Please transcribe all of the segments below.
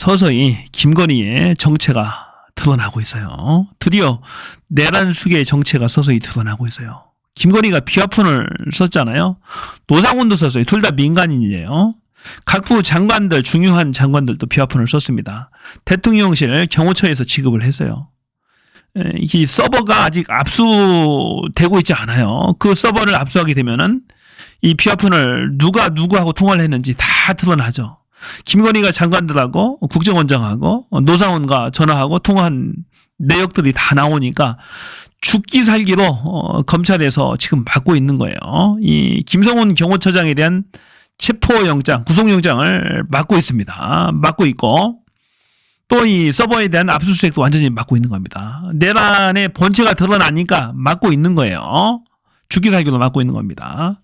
서서히 김건희의 정체가 드러나고 있어요. 드디어 내란숙의 정체가 서서히 드러나고 있어요. 김건희가 비화폰을 썼잖아요. 노상훈도 썼어요. 둘 다 민간인이에요. 각부 장관들, 중요한 장관들도 비화폰을 썼습니다. 대통령실 경호처에서 지급을 했어요. 이 서버가 아직 압수되고 있지 않아요. 그 서버를 압수하게 되면은 이 비화폰을 누가 누구하고 통화를 했는지 다 드러나죠. 김건희가 장관들하고 국정원장하고 노상훈과 전화하고 통화한 내역들이 다 나오니까 죽기 살기로 검찰에서 지금 맡고 있는 거예요. 이 김성훈 경호처장에 대한 체포영장, 구속영장을 맡고 있습니다. 맡고 있고 또 이 서버에 대한 압수수색도 완전히 맡고 있는 겁니다. 내란의 본체가 드러나니까 맡고 있는 거예요. 죽기 살기로 맡고 있는 겁니다.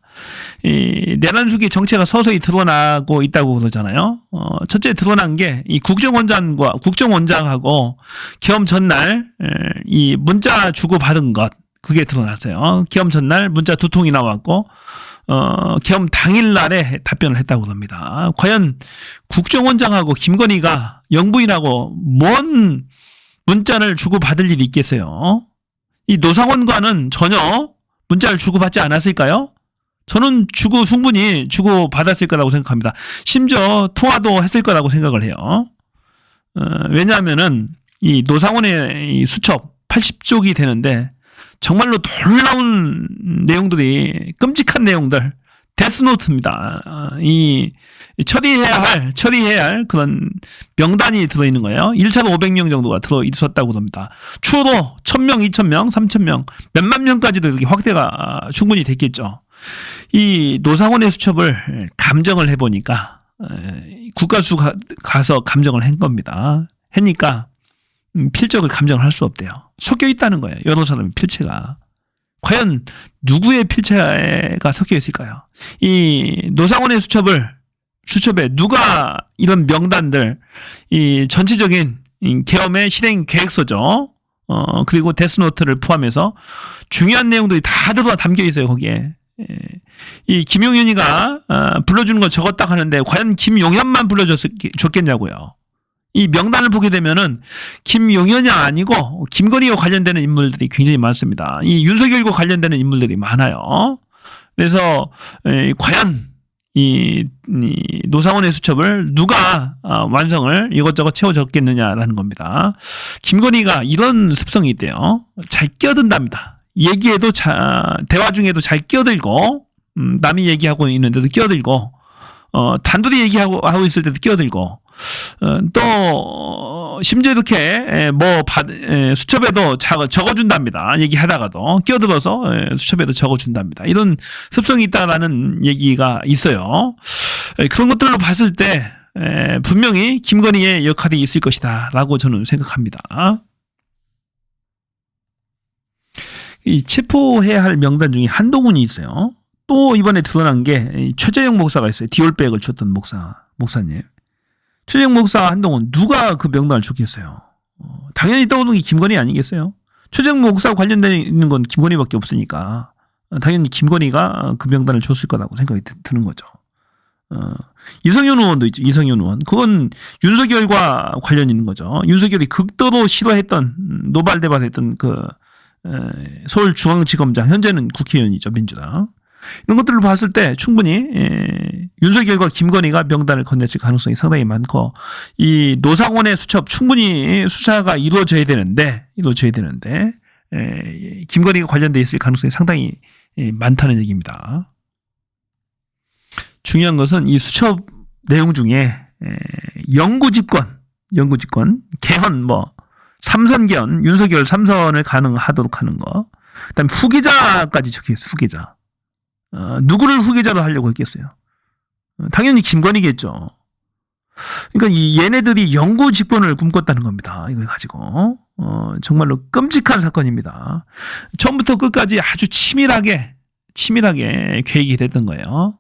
이 내란숙의 정체가 서서히 드러나고 있다고 그러잖아요. 첫째 드러난 게 이 국정원장하고 계엄 전날 이 문자 주고 받은 것, 그게 드러났어요. 계엄 전날 문자 2통이 나왔고 계엄 당일날에 답변을 했다고 합니다. 과연 국정원장하고 김건희가 영부인하고 뭔 문자를 주고받을 일이 있겠어요? 이 노상원과는 전혀 문자를 주고받지 않았을까요? 저는 충분히 주고받았을 거라고 생각합니다. 심지어 통화도 했을 거라고 생각을 해요. 왜냐하면은 이 노상원의 이 수첩 80쪽이 되는데 정말로 놀라운 내용들이, 끔찍한 내용들, 데스노트입니다. 이 처리해야 할 그런 명단이 들어있는 거예요. 1차로 500명 정도가 들어있었다고 합니다. 추후로 1000명, 2000명, 3000명, 몇만 명까지도 이렇게 확대가 충분히 됐겠죠. 이 노상원의 수첩을 감정을 해보니까 국가수 가서 감정을 한 겁니다. 했니까 필적을 감정을 할 수 없대요. 섞여 있다는 거예요. 여러 사람의 필체가. 과연 누구의 필체가 섞여 있을까요? 이 노상원의 수첩에 누가 이런 명단들, 이 전체적인 계엄의 실행 계획서죠. 그리고 데스노트를 포함해서 중요한 내용들이 다 담겨 있어요, 거기에. 이 김용현이가 불러주는 거 적었다 하는데 과연 김용현만 불러줬겠냐고요. 이 명단을 보게 되면은 김용현이 아니고 김건희와 관련되는 인물들이 굉장히 많습니다. 이 윤석열과 관련되는 인물들이 많아요. 그래서 과연 이 노상원의 수첩을 누가 완성을 이것저것 채워줬겠느냐라는 겁니다. 김건희가 이런 습성이 있대요. 잘 끼어든답니다. 얘기에도 대화 중에도 잘 끼어들고, 남이 얘기하고 있는데도 끼어들고, 단둘이 얘기하고 있을 때도 끼어들고, 또 심지어 이렇게 수첩에도 적어준답니다. 얘기하다가도 끼어들어서 수첩에도 적어준답니다. 이런 습성이 있다라는 얘기가 있어요. 그런 것들로 봤을 때 분명히 김건희의 역할이 있을 것이다라고 저는 생각합니다. 이 체포해야 할 명단 중에 한동훈이 있어요. 또 이번에 드러난 게 최재형 목사가 있어요. 디올백을 줬던 목사님. 최재형 목사, 한동훈, 누가 그 명단을 줬겠어요? 당연히 떠오르는 게 김건희 아니겠어요? 최재형 목사와 관련되어 있는 건 김건희밖에 없으니까 당연히 김건희가 그 명단을 줬을 거라고 생각이 드는 거죠. 이성윤 의원도 있죠. 이성윤 의원. 그건 윤석열과 관련 있는 거죠. 윤석열이 극도로 싫어했던, 노발대발했던 서울중앙지검장, 현재는 국회의원이죠, 민주당. 이런 것들을 봤을 때 충분히 윤석열과 김건희가 명단을 건넸을 가능성이 상당히 많고, 이 노상원의 수첩 충분히 수사가 이루어져야 되는데 김건희가 관련돼 있을 가능성이 상당히 많다는 얘기입니다. 중요한 것은 이 수첩 내용 중에 영구집권, 개헌, 삼선, 윤석열 3선을 가능하도록 하는 거. 그다음에 후계자까지 적혀있어요. 후계자. 누구를 후계자로 하려고 했겠어요? 당연히 김건희겠죠. 그러니까 얘네들이 영구 집권을 꿈꿨다는 겁니다. 이걸 가지고. 정말로 끔찍한 사건입니다. 처음부터 끝까지 아주 치밀하게 계획이 됐던 거예요.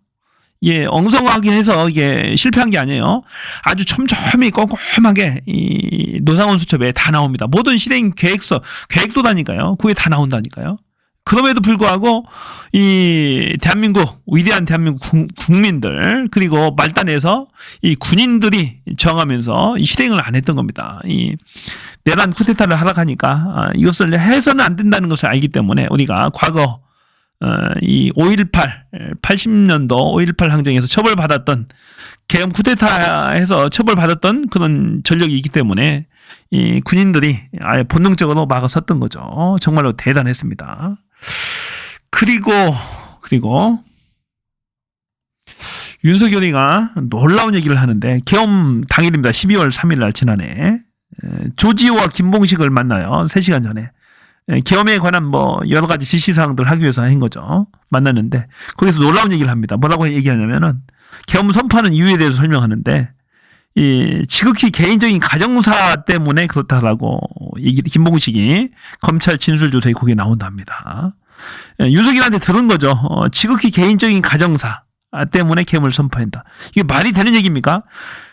예, 엉성하게 해서 이게 실패한 게 아니에요. 아주 촘촘히 꼼꼼하게 이 노상원 수첩에 다 나옵니다. 모든 실행 계획서다니까요. 그게 다 나온다니까요. 그럼에도 불구하고 이 대한민국, 위대한 대한민국 국민들, 그리고 말단에서 이 군인들이 정하면서 이 실행을 안 했던 겁니다. 이 내란 쿠데타를 하라 하니까 이것을 해서는 안 된다는 것을 알기 때문에 우리가 과거 이 5.18 80년도 5.18 항쟁에서 처벌받았던 계엄 쿠데타에서 처벌받았던 그런 전력이 있기 때문에 이 군인들이 아예 본능적으로 막아섰던 거죠. 정말로 대단했습니다. 그리고 윤석열이가 놀라운 얘기를 하는데 계엄 당일입니다. 12월 3일 날 지난해 조지호와 김봉식을 만나요. 3시간 전에. 계엄에 관한 뭐 여러 가지 지시사항들을 하기 위해서 한 거죠. 만났는데 거기서 놀라운 얘기를 합니다. 뭐라고 얘기하냐면은 계엄 선포하는 이유에 대해서 설명하는데 이 지극히 개인적인 가정사 때문에 그렇다라고 김봉식이 검찰 진술조서에 거기에 나온답니다. 윤석열한테 들은 거죠. 지극히 개인적인 가정사 때문에 계엄을 선포한다. 이게 말이 되는 얘기입니까?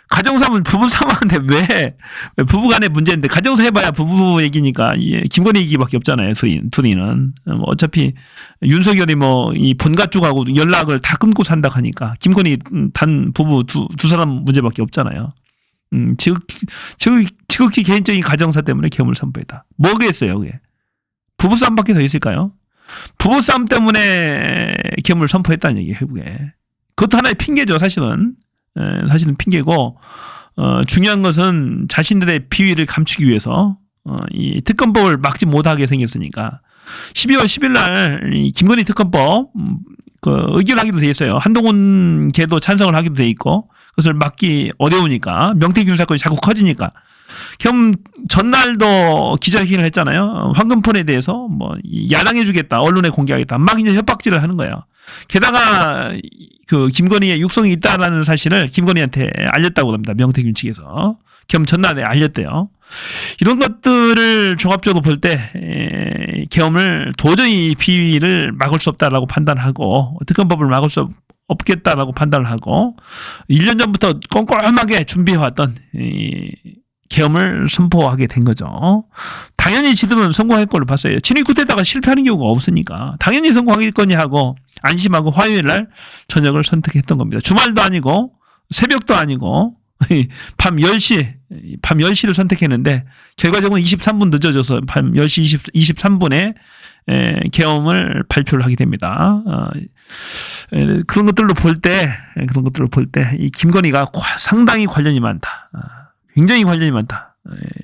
가정사면 부부싸움하는데 왜 부부간의 문제인데 가정사 해봐야 부부 얘기니까 김건희 얘기밖에 없잖아요. 둘이는 어차피 윤석열이 뭐 이 본가 쪽하고 연락을 다 끊고 산다 하니까 김건희 단 부부 두 사람 문제밖에 없잖아요. 지극히 개인적인 가정사 때문에 계엄을 선포했다. 뭐겠어요, 그게? 부부싸움밖에 더 있을까요? 부부싸움 때문에 계엄을 선포했다는 얘기예요, 결국에. 그것도 하나의 핑계죠, 사실은. 사실은 핑계고, 중요한 것은 자신들의 비위를 감추기 위해서, 이 특검법을 막지 못하게 생겼으니까, 12월 10일 날, 이 김건희 특검법, 의결하기도 돼 있어요. 한동훈 걔도 찬성을 하기도 돼 있고, 그것을 막기 어려우니까, 명태균 사건이 자꾸 커지니까, 겸 전날도 기자회견을 했잖아요. 황금폰에 대해서 뭐 야당해주겠다, 언론에 공개하겠다, 막 이제 협박질을 하는 거예요. 게다가 그 김건희의 육성이 있다라는 사실을 김건희한테 알렸다고 합니다. 명태균 측에서 겸 전날에 알렸대요. 이런 것들을 종합적으로 볼 때 계엄을 도저히 비위를 막을 수 없다라고 판단하고 특검법을 막을 수 없겠다라고 판단을 하고 1년 전부터 꼼꼼하게 준비해왔던 계엄을 선포하게 된 거죠. 당연히 지들은 성공할 걸로 봤어요. 친위 쿠데타가 실패하는 경우가 없으니까 당연히 성공하겠거니 하고 안심하고 화요일 날 저녁을 선택했던 겁니다. 주말도 아니고 새벽도 아니고 밤 10시를 선택했는데 결과적으로 23분 늦어져서 밤 10시 23분에 계엄을 발표를 하게 됩니다. 그런 것들로 볼 때 이 김건희가 상당히 관련이 많다. 굉장히 관련이 많다.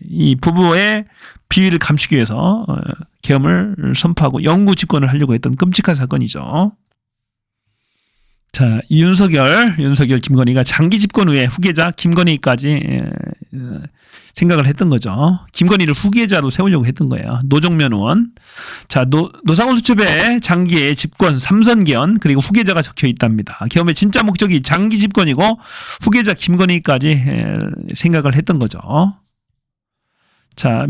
이 부부의 비위를 감추기 위해서 계엄을 선포하고 영구 집권을 하려고 했던 끔찍한 사건이죠. 자, 윤석열, 김건희가 장기 집권 후에 후계자 김건희까지 생각을 했던 거죠. 김건희를 후계자로 세우려고 했던 거예요. 노정면 의원. 자, 노상원 수첩에 장기의 집권 3선견 그리고 후계자가 적혀 있답니다. 계엄의 진짜 목적이 장기 집권이고 후계자 김건희까지 생각을 했던 거죠. 자,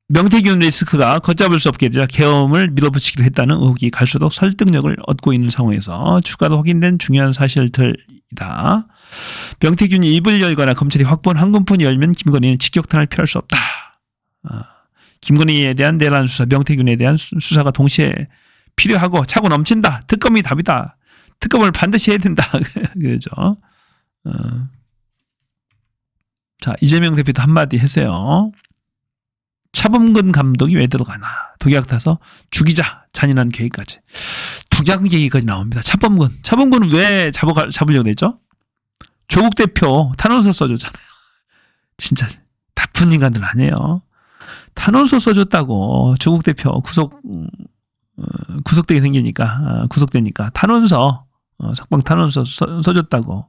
명태균 리스크가 걷잡을 수 없게 되자 계엄을 밀어붙이기도 했다는 의혹이 갈수록 설득력을 얻고 있는 상황에서 추가로 확인된 중요한 사실들이다. 명태균이 입을 열거나 검찰이 확보한 황금폰이 열면 김건희는 직격탄을 피할 수 없다. 김건희에 대한 내란 수사, 명태균에 대한 수사가 동시에 필요하고 차고 넘친다. 특검이 답이다. 특검을 반드시 해야 된다. 그러죠. 자, 이재명 대표도 한마디 했어요. 차범근 감독이 왜 들어가나. 독약 타서 죽이자. 잔인한 계획까지. 독약 계획까지 나옵니다. 차범근은 왜 잡으려고 했죠? 조국 대표 탄원서 써줬잖아요. 진짜 나쁜 인간들 아니에요. 탄원서 써줬다고. 조국 대표 구속되게 생기니까 구속되니까 탄원서 석방 탄원서 써줬다고.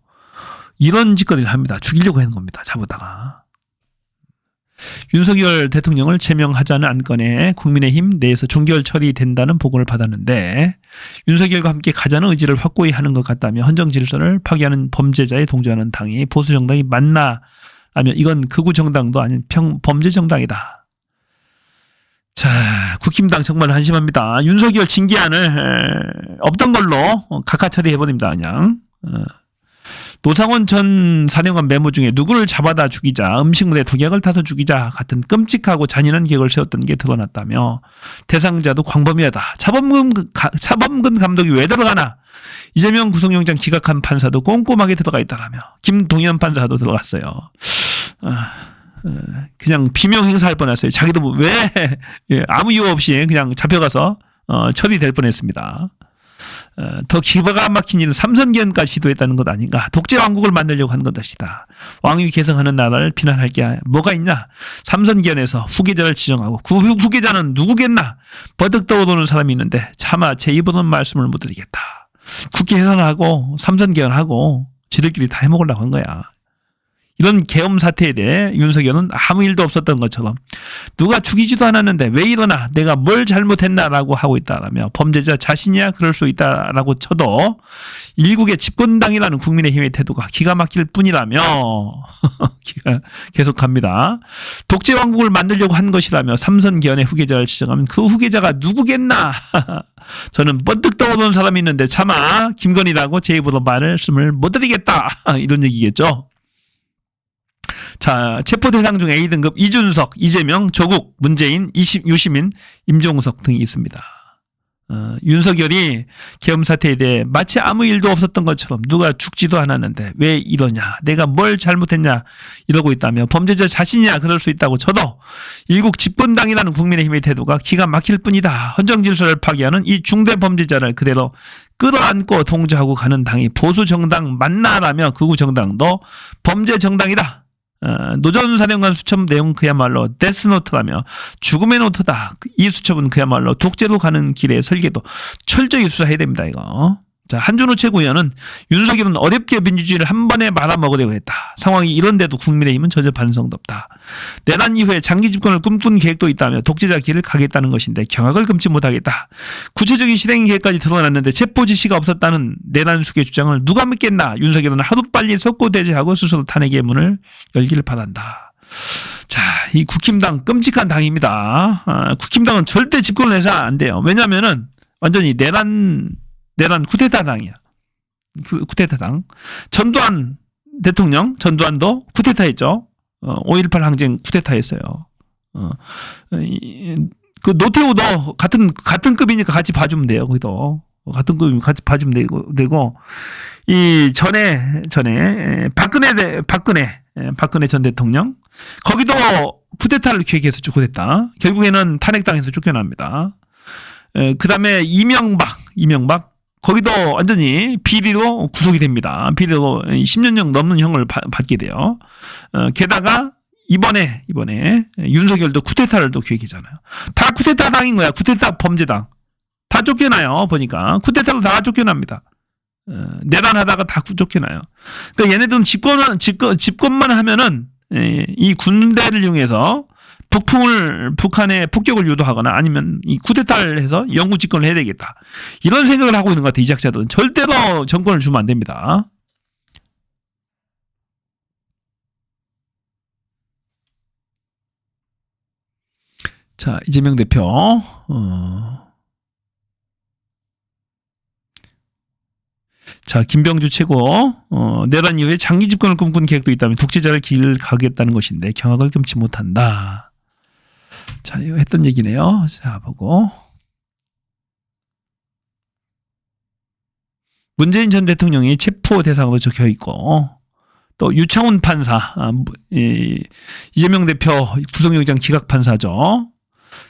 이런 짓거리를 합니다. 죽이려고 하는 겁니다. 잡으다가. 윤석열 대통령을 제명하자는 안건에 국민의힘 내에서 종결 처리된다는 보고를 받았는데 윤석열과 함께 가자는 의지를 확고히 하는 것 같다며 헌정 질서를 파괴하는 범죄자에 동조하는 당이 보수 정당이 맞나 하면 이건 극우 정당도 아닌 범죄 정당이다. 자, 국힘당 정말 한심합니다. 윤석열 징계안을 없던 걸로 각하 처리해버립니다. 그냥. 노상원 전 사령관 메모 중에 누구를 잡아다 죽이자, 음식물에 독약을 타서 죽이자 같은 끔찍하고 잔인한 계획을 세웠던 게 드러났다며 대상자도 광범위하다. 차범근 감독이 왜 들어가나? 이재명 구속영장 기각한 판사도 꼼꼼하게 들어가 있다라며 김동연 판사도 들어갔어요. 그냥 비명 행사할 뻔했어요. 자기도 왜 아무 이유 없이 그냥 잡혀가서 처리될 뻔했습니다. 더 기가 막힌 일은 삼선기원까지 시도했다는 것 아닌가. 독재 왕국을 만들려고 한 것이다. 왕위 계승하는 나라를 비난할 게 뭐가 있냐. 삼선기원에서 후계자를 지정하고 그 후계자는 누구겠나. 버득 떠오르는 사람이 있는데 차마 제 입으로는 말씀을 못 드리겠다. 국회 해산하고 삼선기원하고 지들끼리 다 해먹으려고 한 거야. 이런 계엄 사태에 대해 윤석열은 아무 일도 없었던 것처럼 누가 죽이지도 않았는데 왜 이러나, 내가 뭘 잘못했나라고 하고 있다라며 범죄자 자신이야 그럴 수 있다라고 쳐도 일국의 집권당이라는 국민의힘의 태도가 기가 막힐 뿐이라며 계속합니다. 독재 왕국을 만들려고 한 것이라며 삼선기원의 후계자를 지정하면 그 후계자가 누구겠나. 저는 번뜩 떠오르는 사람이 있는데 차마 김건희라고 제 입으로 말씀을 못 드리겠다. 이런 얘기겠죠. 자, 체포 대상 중 A등급 이준석, 이재명, 조국, 문재인, 유시민, 임종석 등이 있습니다. 윤석열이 계엄 사태에 대해 마치 아무 일도 없었던 것처럼 누가 죽지도 않았는데 왜 이러냐, 내가 뭘 잘못했냐 이러고 있다며 범죄자 자신이야 그럴 수 있다고 쳐도 일국 집권당이라는 국민의힘의 태도가 기가 막힐 뿐이다. 헌정질서를 파괴하는 이 중대 범죄자를 그대로 끌어안고 통제하고 가는 당이 보수 정당 맞나라며 극우 정당도 범죄 정당이다. 노전 사령관 수첩 내용 그야말로 데스노트라며 죽음의 노트다. 이 수첩은 그야말로 독재로 가는 길의 설계도 철저히 수사해야 됩니다. 이거. 자, 한준호 최고위원은 윤석열은 어렵게 민주주의를 한 번에 말아먹으려고 했다. 상황이 이런데도 국민의힘은 전혀 반성도 없다. 내란 이후에 장기 집권을 꿈꾼 계획도 있다며 독재자 길을 가겠다는 것인데 경악을 금치 못하겠다. 구체적인 실행 계획까지 드러났는데 체포 지시가 없었다는 내란 수계 주장을 누가 믿겠나. 윤석열은 하루빨리 석고대죄하고 스스로 탄핵의 문을 열기를 바란다. 자, 이 국힘당 끔찍한 당입니다. 국힘당은 절대 집권을 해서 안 돼요. 왜냐면은 완전히 내란 쿠데타 당이야. 쿠데타당. 전두환 대통령, 전두환도 쿠데타했죠. 5.18 항쟁 쿠데타했어요. 그 노태우도 같은 급이니까 같이 봐주면 돼요. 거기도 같은 급이면 같이 봐주면 되고 이 전에 박근혜 전 대통령 거기도 쿠데타를 기획해서 쿠데타. 결국에는 탄핵당해서 쫓겨납니다. 그 다음에 이명박 거기도 완전히 비리로 구속이 됩니다. 비리로 10년형 넘는 형을 받게 돼요. 게다가 이번에 윤석열도 쿠데타를 또 기획했잖아요. 다 쿠데타 당인 거야. 쿠데타 범죄당. 다 쫓겨나요. 보니까 쿠데타로 다 쫓겨납니다. 내란하다가 다 쫓겨나요. 그러니까 얘네들은 집권만 하면은 이 군대를 이용해서 북한에 폭격을 유도하거나 아니면 이 쿠데타를 해서 영구 집권을 해야 되겠다. 이런 생각을 하고 있는 것 같아요. 이 작자들은. 절대로 정권을 주면 안 됩니다. 자, 이재명 대표. 자, 김병주 최고. 내란 이후에 장기 집권을 꿈꾼 계획도 있다면 독재자를 길을 가겠다는 것인데 경악을 금치 못한다. 자, 이거 했던 얘기네요. 자, 보고. 문재인 전 대통령이 체포 대상으로 적혀 있고, 또 유창훈 판사, 이재명 대표 구속영장 기각 판사죠.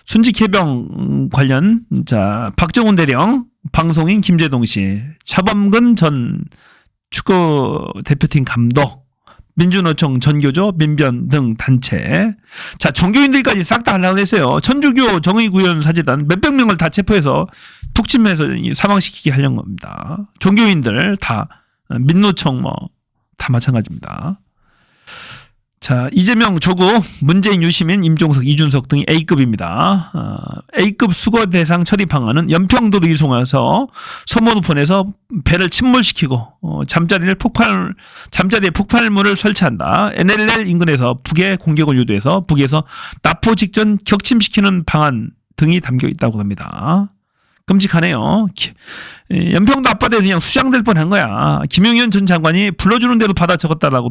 순직 해병 관련, 자, 박정훈 대령, 방송인 김재동 씨, 차범근 전 축구 대표팀 감독, 민주노총 전교조 민변 등 단체. 자, 종교인들까지 싹 다 하려고 했어요. 천주교 정의구현 사재단 몇백 명을 다 체포해서 툭침해서 사망시키게 하려는 겁니다. 종교인들 다, 민노총 다 마찬가지입니다. 자, 이재명, 조국, 문재인, 유시민, 임종석, 이준석 등이 A급입니다. A급 수거 대상 처리 방안은 연평도로 이송해서 소모로 보내서 배를 침몰시키고 잠자리에 폭발물을 설치한다. NLL 인근에서 북에 공격을 유도해서 북에서 납포 직전 격침시키는 방안 등이 담겨 있다고 합니다. 끔찍하네요. 연평도 앞바다에서 그냥 수장될 뻔한 거야. 김용현 전 장관이 불러주는 대로 받아 적었다라고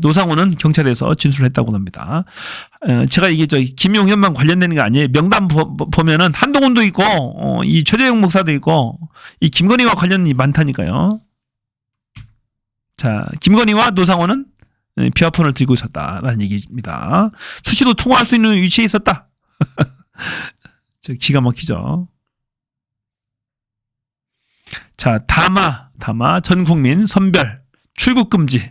노상원은 경찰에서 진술했다고 합니다. 제가 이게 김용현만 관련되는 게 아니에요. 명단 보면은 한동훈도 있고 이 최재형 목사도 있고 이 김건희와 관련이 많다니까요. 자, 김건희와 노상원은 비화폰을 들고 있었다라는 얘기입니다. 수시로 통화할 수 있는 위치에 있었다. 기가 막히죠. 자, 다마 전 국민 선별 출국 금지.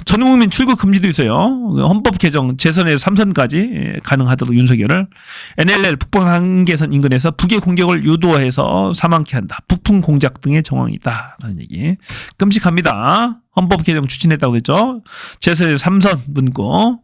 전 국민 출국 금지도 있어요. 헌법 개정 재선에서 3선까지 가능하도록 윤석열을 NLL 북방 한계선 인근에서 북의 공격을 유도해서 사망케 한다. 북풍 공작 등의 정황이 있다라는 얘기. 끔찍합니다. 헌법 개정 추진했다고 했죠. 재선에서 3선 문구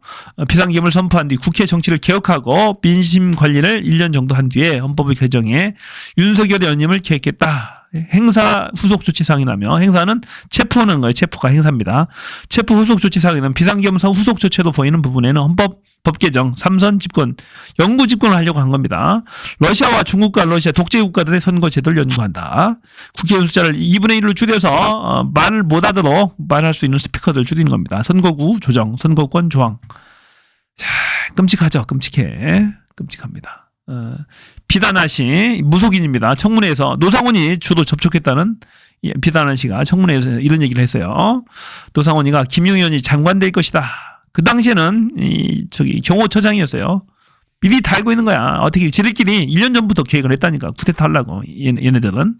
비상계엄을 선포한 뒤 국회 정치를 개혁하고 민심 관리를 1년 정도 한 뒤에 헌법을 개정해 윤석열의 연임을 계획했다. 행사 후속 조치 사항이라며 행사는 체포하는 거예요. 체포가 행사입니다. 체포 후속 조치 사항에는 비상계엄 후속 조치로 보이는 부분에는 헌법 개정 3선 집권 영구 집권을 하려고 한 겁니다. 러시아와 중국과 러시아 독재 국가들의 선거 제도를 연구한다. 국회의원 숫자를 2분의 1로 줄여서 말을 못하도록 말할 수 있는 스피커들 줄이는 겁니다. 선거구 조정, 선거권 조항. 자, 끔찍하죠. 끔찍합니다. 비단아 씨 무속인입니다. 청문회에서 노상원이 주로 접촉했다는 비단아 씨가 청문회에서 이런 얘기를 했어요. 노상원이가 김용현이 장관 될 것이다. 그 당시에는 경호처장이었어요. 미리 다 알고 있는 거야. 어떻게 지들끼리 1년 전부터 계획을 했다니까. 쿠데타 하려고 얘네들은.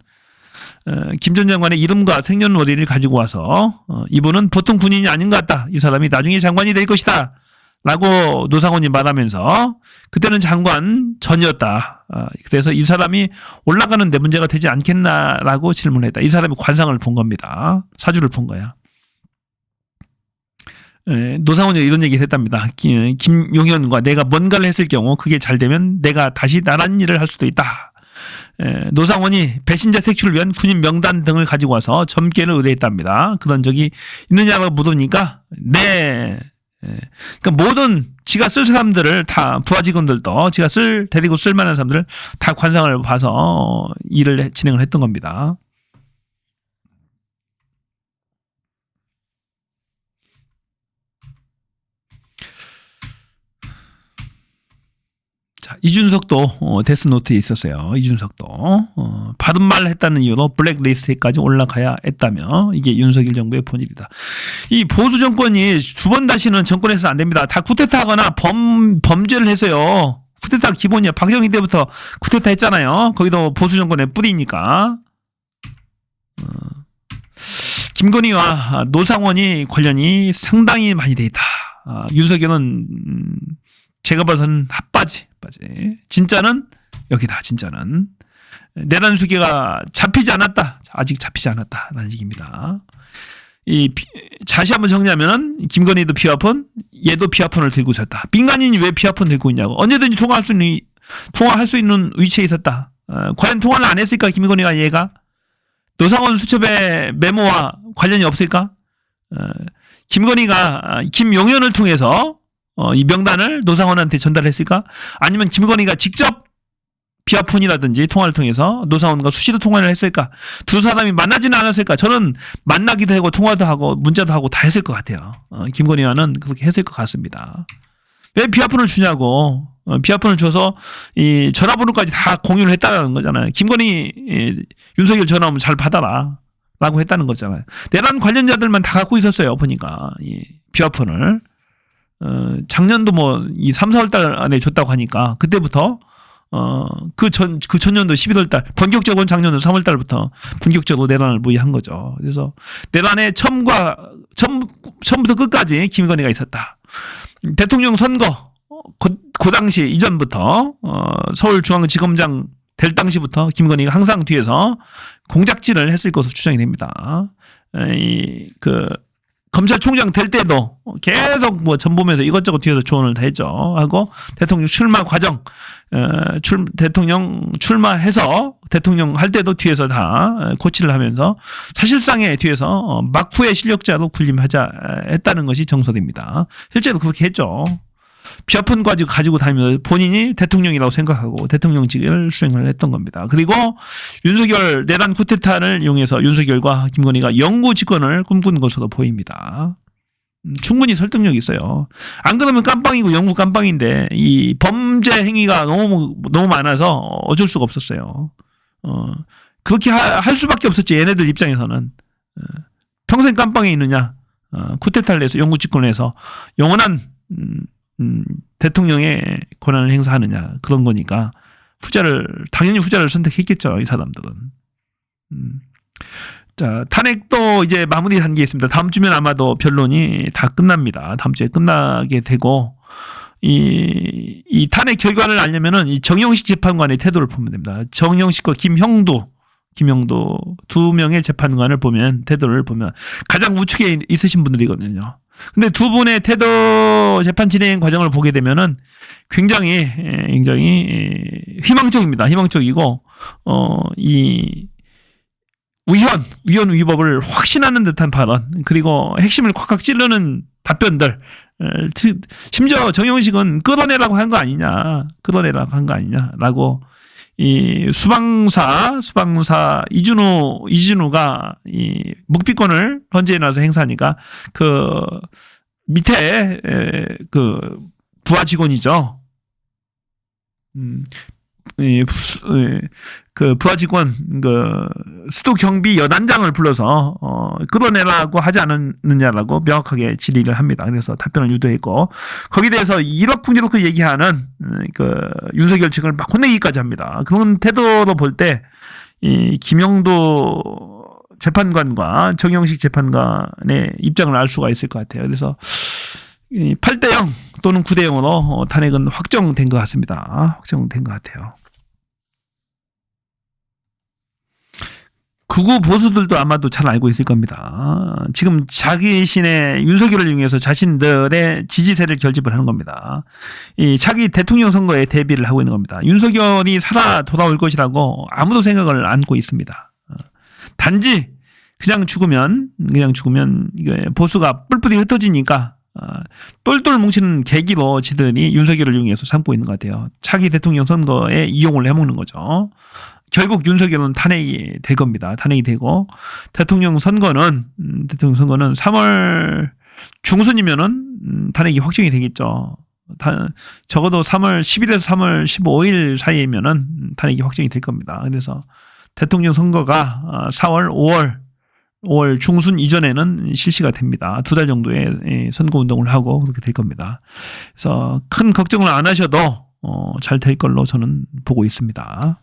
김 전 장관의 이름과 생년월일을 가지고 와서 이분은 보통 군인이 아닌 것 같다. 이 사람이 나중에 장관이 될 것이다. 라고 노상원이 말하면서 그때는 장관 전이었다. 그래서 이 사람이 올라가는 데 문제가 되지 않겠나라고 질문했다. 이 사람이 관상을 본 겁니다. 사주를 본 거야. 노상원이 이런 얘기를 했답니다. 김용현과 내가 뭔가를 했을 경우 그게 잘 되면 내가 다시 나란 일을 할 수도 있다. 노상원이 배신자 색출을 위한 군인 명단 등을 가지고 와서 점괘를 의뢰했답니다. 그런 적이 있느냐고 물으니까 네. 그러니까 모든 지가 쓸 사람들을 다 부하 직원들도 지가 데리고 쓸 만한 사람들을 다 관상을 봐서 일을 진행을 했던 겁니다. 자, 이준석도 데스노트에 있었어요. 이준석도 바른 말을 했다는 이유로 블랙리스트까지 올라가야 했다며 이게 윤석열 정부의 본일이다. 이 보수 정권이 두 번 다시는 정권에서 안 됩니다. 다 쿠데타하거나 범죄를 해서요. 쿠데타 기본이야. 박정희 때부터 쿠데타 했잖아요. 거기도 보수 정권의 뿌리니까. 김건희와 노상원이 관련이 상당히 많이 돼 있다. 윤석열은 제가 봐서는 핫바지. 진짜는 여기다. 진짜는 내란 수계가 잡히지 않았다. 아직 잡히지 않았다라는 얘기입니다. 다시 한번 정리하면 김건희도 비화폰, 얘도 비화폰을 들고 있었다. 민간인이 왜 비화폰 들고 있냐고. 언제든지 통화할 수 있는 위치에 있었다. 과연 통화를 안 했을까 김건희가 얘가? 노상원 수첩의 메모와 관련이 없을까? 김건희가 김용현을 통해서 이 명단을 노상원한테 전달했을까? 아니면 김건희가 직접 비화폰이라든지 통화를 통해서 노상원과 수시로 통화를 했을까? 두 사람이 만나지는 않았을까? 저는 만나기도 하고 통화도 하고 문자도 하고 다 했을 것 같아요. 김건희와는 그렇게 했을 것 같습니다. 왜 비화폰을 주냐고. 비화폰을 줘서 이 전화번호까지 다 공유를 했다는 거잖아요. 김건희 윤석열 전화 오면 잘 받아라 라고 했다는 거잖아요. 내란 관련자들만 다 갖고 있었어요. 보니까 이 비화폰을. 작년도 이 3, 4월 달 안에 줬다고 하니까 그때부터 그 전년도 11월 달 본격적으로는 작년도 3월 달부터 본격적으로 내란을 모의한 거죠. 그래서 내란의 처음부터 끝까지 김건희가 있었다. 대통령 선거 그 당시 이전부터 서울중앙지검장 될 당시부터 김건희가 항상 뒤에서 공작질을 했을 것으로 추정이 됩니다. 검찰총장 될 때도 계속 전보면서 이것저것 뒤에서 조언을 다 했죠. 하고 대통령 출마 과정, 대통령 출마해서 대통령 할 때도 뒤에서 다 코치를 하면서 사실상의 뒤에서 막후의 실력자로 군림하자 했다는 것이 정설입니다. 실제로 그렇게 했죠. 비아폰 가지고 다니면서 본인이 대통령이라고 생각하고 대통령직을 수행을 했던 겁니다. 그리고 윤석열 내란 쿠데타를 이용해서 윤석열과 김건희가 영구 집권을 꿈꾸는 것으로 보입니다. 충분히 설득력이 있어요. 안 그러면 깜빵이고 영구 깜빵인데 이 범죄 행위가 너무 많아서 어쩔 수가 없었어요. 그렇게 할 수밖에 없었지. 얘네들 입장에서는 평생 깜빵에 있느냐, 쿠데타를 해서 영구 집권을 해서 영원한 대통령의 권한을 행사하느냐, 그런 거니까 당연히 후자를 선택했겠죠, 이 사람들은. 자, 탄핵도 이제 마무리 단계에 있습니다. 다음 주면 아마도 변론이 다 끝납니다. 다음 주에 끝나게 되고, 이 탄핵 결과를 알려면은 이 정영식 재판관의 태도를 보면 됩니다. 정영식과 김형두 두 명의 재판관을 보면, 태도를 보면 가장 우측에 있으신 분들이거든요. 근데 두 분의 태도 재판 진행 과정을 보게 되면은 굉장히 희망적입니다. 희망적이고, 이 위헌 위법을 확신하는 듯한 발언, 그리고 핵심을 콱콱 찌르는 답변들, 심지어 정영식은 끌어내라고 한 거 아니냐라고 이 수방사 이준우가 이 묵비권을 헌재에 나서 행사하니까 그 밑에 그 부하 직원이죠. 그 부하 직원, 수도 경비 여단장을 불러서 끌어내라고 하지 않았느냐라고 명확하게 질의를 합니다. 그래서 답변을 유도했고, 거기에 대해서 이렇게 얘기하는 그 윤석열 측을 막 혼내기까지 합니다. 그런 태도로 볼 때 이 김영도 재판관과 정영식 재판관의 입장을 알 수가 있을 것 같아요. 그래서 8대0 또는 9대0으로 탄핵은 확정된 것 같습니다. 확정된 것 같아요. 극우 보수들도 아마도 잘 알고 있을 겁니다. 지금 자신의 윤석열을 이용해서 자신들의 지지세를 결집을 하는 겁니다. 이 차기 대통령 선거에 대비를 하고 있는 겁니다. 윤석열이 살아 돌아올 것이라고 아무도 생각을 안고 있습니다. 단지 그냥 죽으면 이게 보수가 뿔뿔이 흩어지니까 똘똘 뭉치는 계기로 지들이 윤석열을 이용해서 삼고 있는 것 같아요. 차기 대통령 선거에 이용을 해먹는 거죠. 결국 윤석열은 탄핵이 될 겁니다. 탄핵이 되고 대통령 선거는 3월 중순이면은 탄핵이 확정이 되겠죠. 적어도 3월 10일에서 3월 15일 사이에면은 탄핵이 확정이 될 겁니다. 그래서 대통령 선거가 4월, 5월 중순 이전에는 실시가 됩니다. 2달 정도의 선거 운동을 하고 그렇게 될 겁니다. 그래서 큰 걱정을 안 하셔도 잘 될 걸로 저는 보고 있습니다.